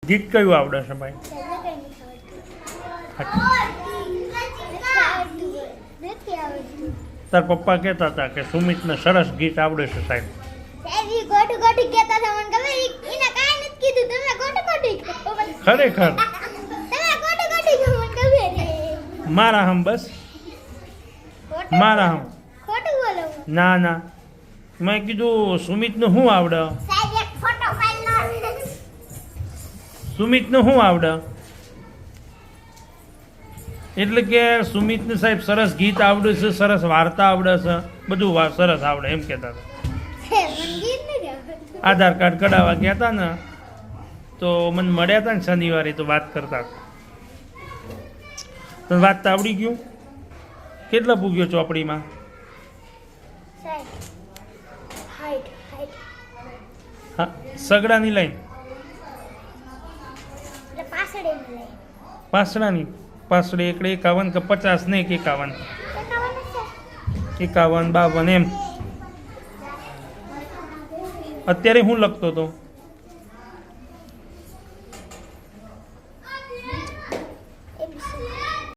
ગીત કયું આવડે છે ભાઈ? તાર પપ્પા કહેતા હતા કે સુમિતને સરસ ગીત આવડે છે સાહેબ. ખરેખર મારા હમ બસ મારા હમ ના ના મેં કીધું સુમિતનું શું આવડે? સુમિતનું શું આવડે? એટલે કે સુમિતને સાહેબ સરસ ગીત આવડે છે, સરસ વાર્તા આવડે છે, બધું સરસ આવડે એમ કહેતા હતા. આધાર કાર્ડ કઢાવવા ગયા હતા ને તો મને મળ્યા હતા ને શનિવારે, તો વાત કરતા તો વાત તો આવડી ગયું. કેટલા પૂગ્યો ચોપડીમાં? હા સગડાની લાઈન પાસડાની પાસડે એકડે 51 કે 50 નહીં કે 51 52 એમ. અત્યારે હું લખતો હતો